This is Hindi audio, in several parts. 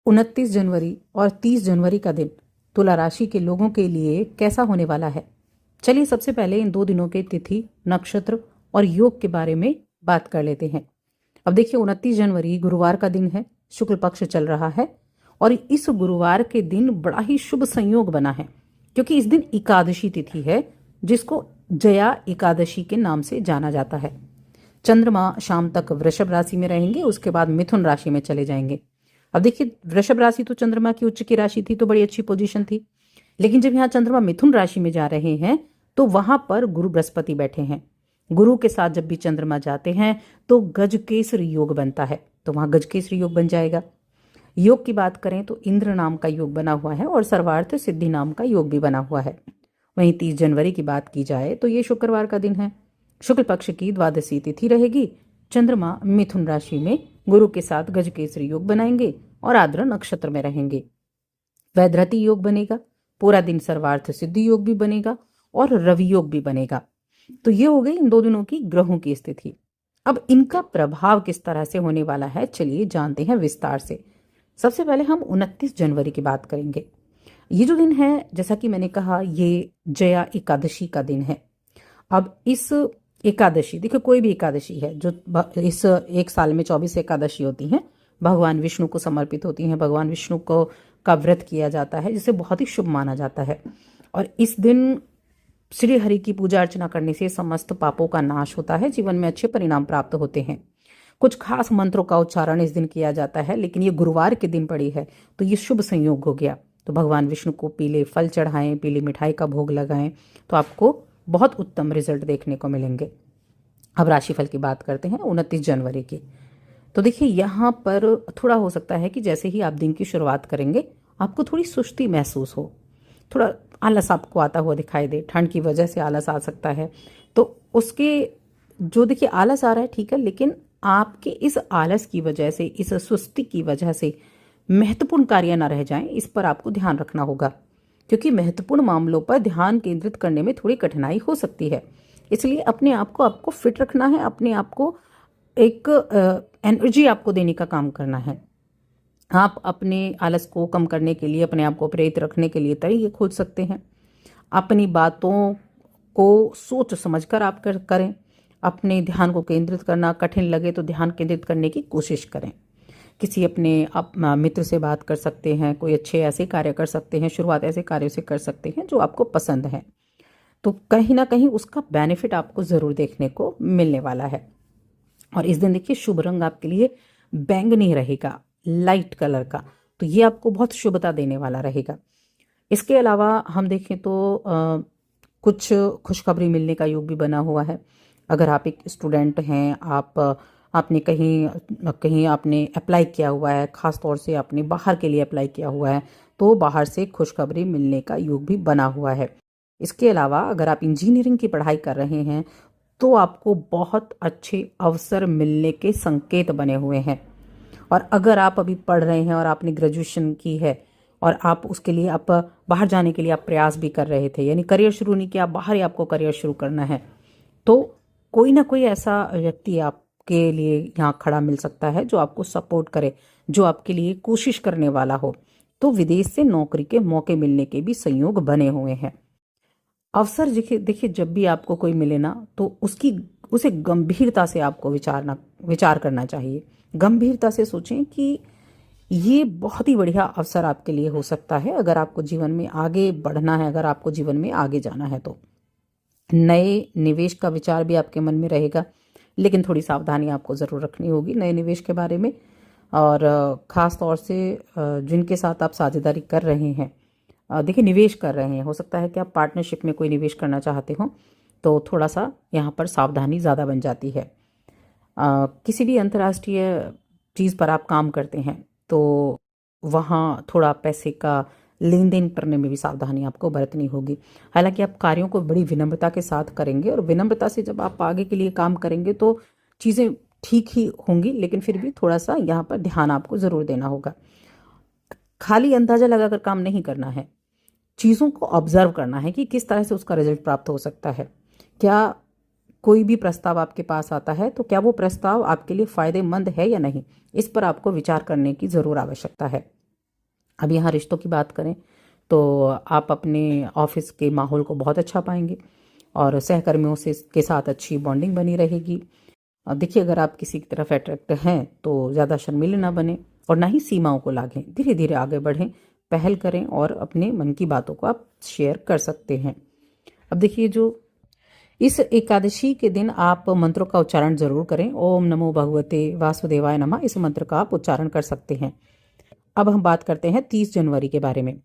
29 जनवरी और 30 जनवरी का दिन तुला राशि के लोगों के लिए कैसा होने वाला है। चलिए सबसे पहले इन 2 दिनों के तिथि, नक्षत्र और योग के बारे में बात कर लेते हैं। अब देखिए 29 जनवरी गुरुवार का दिन है, शुक्ल पक्ष चल रहा है और इस गुरुवार के दिन बड़ा ही शुभ संयोग बना है क्योंकि इस दिन एकादशी तिथि है जिसको जया एकादशी के नाम से जाना जाता है। चंद्रमा शाम तक वृषभ राशि में रहेंगे, उसके बाद मिथुन राशि में चले जाएंगे। अब देखिए वृषभ राशि तो चंद्रमा की उच्च की राशि थी, तो बड़ी अच्छी पोजीशन थी, लेकिन जब यहाँ चंद्रमा मिथुन राशि में जा रहे हैं तो वहां पर गुरु बृहस्पति बैठे हैं। गुरु के साथ जब भी चंद्रमा जाते हैं तो गजकेसरी योग बनता है, तो वहां गजकेसरी योग बन जाएगा। योग की बात करें तो इंद्र नाम का योग बना हुआ है और सर्वार्थ सिद्धि नाम का योग भी बना हुआ है। वहीं 30 जनवरी की बात की जाए तो ये शुक्रवार का दिन है, शुक्ल पक्ष की द्वादशी तिथि रहेगी। चंद्रमा मिथुन राशि में गुरु के साथ गजकेसरी योग बनाएंगे और आद्र नक्षत्र में रहेंगे। वैधृति योग बनेगा, पूरा दिन सर्वार्थ सिद्धि योग भी बनेगा और रवि योग भी बनेगा। तो ये हो गई इन 2 दिनों की ग्रहों की स्थिति। अब इनका प्रभाव किस तरह से होने वाला है, चलिए जानते हैं विस्तार से। सबसे पहले हम 29 जनवरी की बात करेंगे। ये जो दिन है, जैसा कि मैंने कहा, ये जया एकादशी का दिन है। अब इस एकादशी, देखिए कोई भी एकादशी है जो इस एक साल में 24 एकादशी होती हैं, भगवान विष्णु को समर्पित होती हैं, भगवान विष्णु को का व्रत किया जाता है जिसे बहुत ही शुभ माना जाता है। और इस दिन श्री हरि की पूजा अर्चना करने से समस्त पापों का नाश होता है, जीवन में अच्छे परिणाम प्राप्त होते हैं। कुछ खास मंत्रों का उच्चारण इस दिन किया जाता है, लेकिन ये गुरुवार के दिन पड़ी है तो ये शुभ संयोग हो गया। तो भगवान विष्णु को पीले फल चढ़ाएं, पीली मिठाई का भोग लगाएं, तो आपको बहुत उत्तम रिजल्ट देखने को मिलेंगे। अब राशिफल की बात करते हैं 29 जनवरी की। तो देखिए यहाँ पर थोड़ा हो सकता है कि जैसे ही आप दिन की शुरुआत करेंगे आपको थोड़ी सुस्ती महसूस हो, थोड़ा आलस आपको आता हुआ दिखाई दे। ठंड की वजह से आलस आ सकता है, तो उसके जो देखिए आलस आ रहा है ठीक है, लेकिन आपके इस आलस की वजह से, इस सुस्ती की वजह से महत्वपूर्ण कार्य ना रह जाएं, इस पर आपको ध्यान रखना होगा क्योंकि महत्वपूर्ण मामलों पर ध्यान केंद्रित करने में थोड़ी कठिनाई हो सकती है। इसलिए अपने आप को आपको फिट रखना है, अपने आप को एक एनर्जी आपको देने का काम करना है। आप अपने आलस को कम करने के लिए, अपने आप को प्रेरित रखने के लिए तरीके खोज सकते हैं। अपनी बातों को सोच समझकर आप करें। अपने ध्यान को केंद्रित करना कठिन लगे तो ध्यान केंद्रित करने की कोशिश करें। किसी अपने मित्र से बात कर सकते हैं, कोई अच्छे ऐसे कार्य कर सकते हैं, शुरुआत ऐसे कार्यों से कर सकते हैं जो आपको पसंद है, तो कहीं ना कहीं उसका बेनिफिट आपको ज़रूर देखने को मिलने वाला है। और इस दिन देखिए शुभ रंग आपके लिए बैंगनी रहेगा, लाइट कलर का, तो ये आपको बहुत शुभता देने वाला रहेगा। इसके अलावा हम देखें तो कुछ खुशखबरी मिलने का योग भी बना हुआ है। अगर आप एक स्टूडेंट हैं, आपने कहीं आपने अप्लाई किया हुआ है, ख़ास तौर से आपने बाहर के लिए अप्लाई किया हुआ है, तो बाहर से खुशखबरी मिलने का योग भी बना हुआ है। इसके अलावा अगर आप इंजीनियरिंग की पढ़ाई कर रहे हैं तो आपको बहुत अच्छे अवसर मिलने के संकेत बने हुए हैं। और अगर आप अभी पढ़ रहे हैं और आपने ग्रेजुएशन की है और आप उसके लिए आप बाहर जाने के लिए आप प्रयास भी कर रहे थे, यानी करियर शुरू नहीं किया, बाहर ही आपको करियर शुरू करना है, तो कोई ना कोई ऐसा व्यक्ति आपके लिए यहाँ खड़ा मिल सकता है जो आपको सपोर्ट करे, जो आपके लिए कोशिश करने वाला हो। तो विदेश से नौकरी के मौके मिलने के भी संयोग बने हुए हैं। अवसर देखिए जब भी आपको कोई मिले ना तो उसे गंभीरता से आपको विचार करना चाहिए। गंभीरता से सोचें कि ये बहुत ही बढ़िया अवसर आपके लिए हो सकता है अगर आपको जीवन में आगे बढ़ना है, अगर आपको जीवन में आगे जाना है। तो नए निवेश का विचार भी आपके मन में रहेगा, लेकिन थोड़ी सावधानी आपको ज़रूर रखनी होगी नए निवेश के बारे में। और ख़ास तौर से जिनके साथ आप साझेदारी कर रहे हैं, देखिए निवेश कर रहे हैं, हो सकता है कि आप पार्टनरशिप में कोई निवेश करना चाहते हो, तो थोड़ा सा यहाँ पर सावधानी ज़्यादा बन जाती है। किसी भी अंतर्राष्ट्रीय चीज़ पर आप काम करते हैं तो वहाँ थोड़ा पैसे का लेन देन करने में भी सावधानी आपको बरतनी होगी। हालांकि आप कार्यों को बड़ी विनम्रता के साथ करेंगे और विनम्रता से जब आप आगे के लिए काम करेंगे तो चीज़ें ठीक ही होंगी, लेकिन फिर भी थोड़ा सा यहाँ पर ध्यान आपको ज़रूर देना होगा। खाली अंदाज़ा लगाकर काम नहीं करना है, चीज़ों को ऑब्जर्व करना है कि किस तरह से उसका रिजल्ट प्राप्त हो सकता है। क्या कोई भी प्रस्ताव आपके पास आता है तो क्या वो प्रस्ताव आपके लिए फ़ायदेमंद है या नहीं, इस पर आपको विचार करने की ज़रूर आवश्यकता है। अब यहाँ रिश्तों की बात करें तो आप अपने ऑफिस के माहौल को बहुत अच्छा पाएंगे और सहकर्मियों से के साथ अच्छी बॉन्डिंग बनी रहेगी। देखिए, अगर आप किसी की तरफ अट्रैक्ट हैं तो ज़्यादा शर्मीले ना बने और ना ही सीमाओं को लागें। धीरे धीरे आगे बढ़ें, पहल करें और अपने मन की बातों को आप शेयर कर सकते हैं। अब देखिए, जो इस एकादशी के दिन आप मंत्रों का उच्चारण जरूर करें। ओम नमो भगवते वासुदेवाय नमः, इस मंत्र का आप उच्चारण कर सकते हैं। अब हम बात करते हैं 30 जनवरी के बारे में।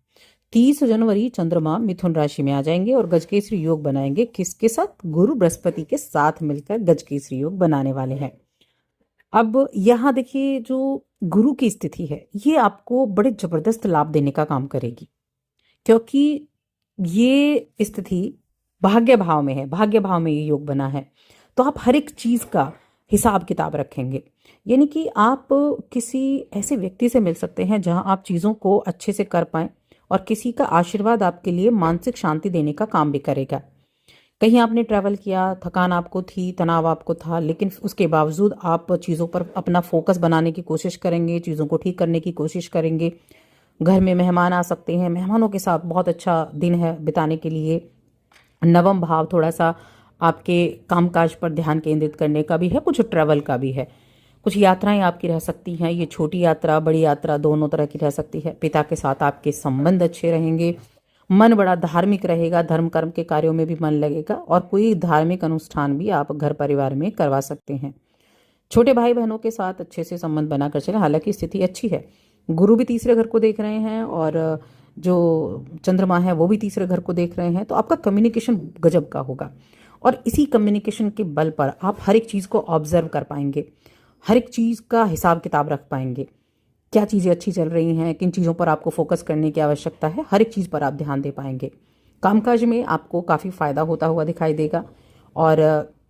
30 जनवरी चंद्रमा मिथुन राशि में आ जाएंगे और गजकेसरी योग बनाएंगे। किसके साथ? गुरु बृहस्पति के साथ मिलकर गजकेसरी योग बनाने वाले हैं। अब यहाँ देखिए, जो गुरु की स्थिति है ये आपको बड़े जबरदस्त लाभ देने का काम करेगी, क्योंकि ये स्थिति भाग्य भाव में है। भाग्य भाव में ये योग बना है, तो आप हर एक चीज का हिसाब किताब रखेंगे। यानी कि आप किसी ऐसे व्यक्ति से मिल सकते हैं जहां आप चीजों को अच्छे से कर पाएं और किसी का आशीर्वाद आपके लिए मानसिक शांति देने का काम भी करेगा। कहीं आपने ट्रैवल किया, थकान आपको थी, तनाव आपको था, लेकिन उसके बावजूद आप चीज़ों पर अपना फोकस बनाने की कोशिश करेंगे, चीज़ों को ठीक करने की कोशिश करेंगे। घर में मेहमान आ सकते हैं, मेहमानों के साथ बहुत अच्छा दिन है बिताने के लिए। नवम भाव थोड़ा सा आपके कामकाज पर ध्यान केंद्रित करने का भी है, कुछ ट्रैवल का भी है। कुछ यात्राएं आपकी रह सकती हैं, ये छोटी यात्रा बड़ी यात्रा दोनों तरह की रह सकती है। पिता के साथ आपके संबंध अच्छे रहेंगे, मन बड़ा धार्मिक रहेगा, धर्म कर्म के कार्यों में भी मन लगेगा और कोई धार्मिक अनुष्ठान भी आप घर परिवार में करवा सकते हैं। छोटे भाई बहनों के साथ अच्छे से संबंध बनाकर चलें। हालांकि स्थिति अच्छी है, गुरु भी तीसरे घर को देख रहे हैं और जो चंद्रमा है वो भी तीसरे घर को देख रहे हैं, तो आपका कम्युनिकेशन गजब का होगा और इसी कम्युनिकेशन के बल पर आप हर एक चीज़ को ऑब्जर्व कर पाएंगे, हर एक चीज़ का हिसाब किताब रख पाएंगे। क्या चीज़ें अच्छी चल रही हैं, किन चीज़ों पर आपको फोकस करने की आवश्यकता है, हर एक चीज़ पर आप ध्यान दे पाएंगे। कामकाज में आपको काफ़ी फायदा होता हुआ दिखाई देगा। और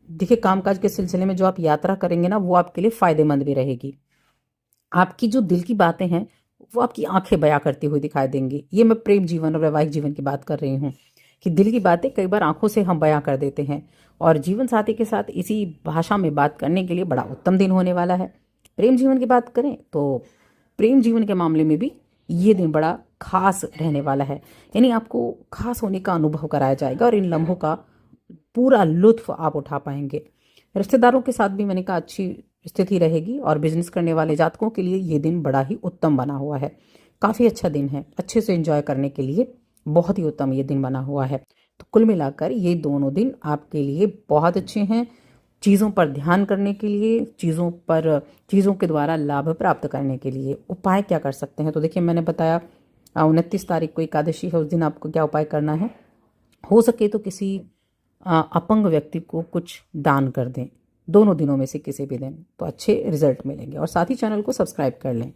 देखिए, कामकाज के सिलसिले में जो आप यात्रा करेंगे ना, वो आपके लिए फायदेमंद भी रहेगी। आपकी जो दिल की बातें हैं वो आपकी आंखें बयां करती हुई दिखाई देंगी। ये मैं प्रेम जीवन और वैवाहिक जीवन की बात कर रही हूँ कि दिल की बातें कई बार आंखों से हम बयां कर देते हैं और जीवन साथी के साथ इसी भाषा में बात करने के लिए बड़ा उत्तम दिन होने वाला है। प्रेम जीवन की बात करें तो प्रेम जीवन के मामले में भी ये दिन बड़ा खास रहने वाला है। यानी आपको खास होने का अनुभव कराया जाएगा और इन लम्हों का पूरा लुत्फ आप उठा पाएंगे। रिश्तेदारों के साथ भी मैंने कहा अच्छी स्थिति रहेगी और बिजनेस करने वाले जातकों के लिए ये दिन बड़ा ही उत्तम बना हुआ है। काफ़ी अच्छा दिन है, अच्छे से एंजॉय करने के लिए बहुत ही उत्तम ये दिन बना हुआ है। तो कुल मिलाकर ये दोनों दिन आपके लिए बहुत अच्छे हैं, चीज़ों पर ध्यान करने के लिए, चीज़ों के द्वारा लाभ प्राप्त करने के लिए। उपाय क्या कर सकते हैं? तो देखिए, मैंने बताया 29 तारीख को एकादशी है, उस दिन आपको क्या उपाय करना है। हो सके तो किसी अपंग व्यक्ति को कुछ दान कर दें, दोनों दिनों में से किसी भी दिन, तो अच्छे रिजल्ट मिलेंगे। और साथ ही चैनल को सब्सक्राइब कर लें।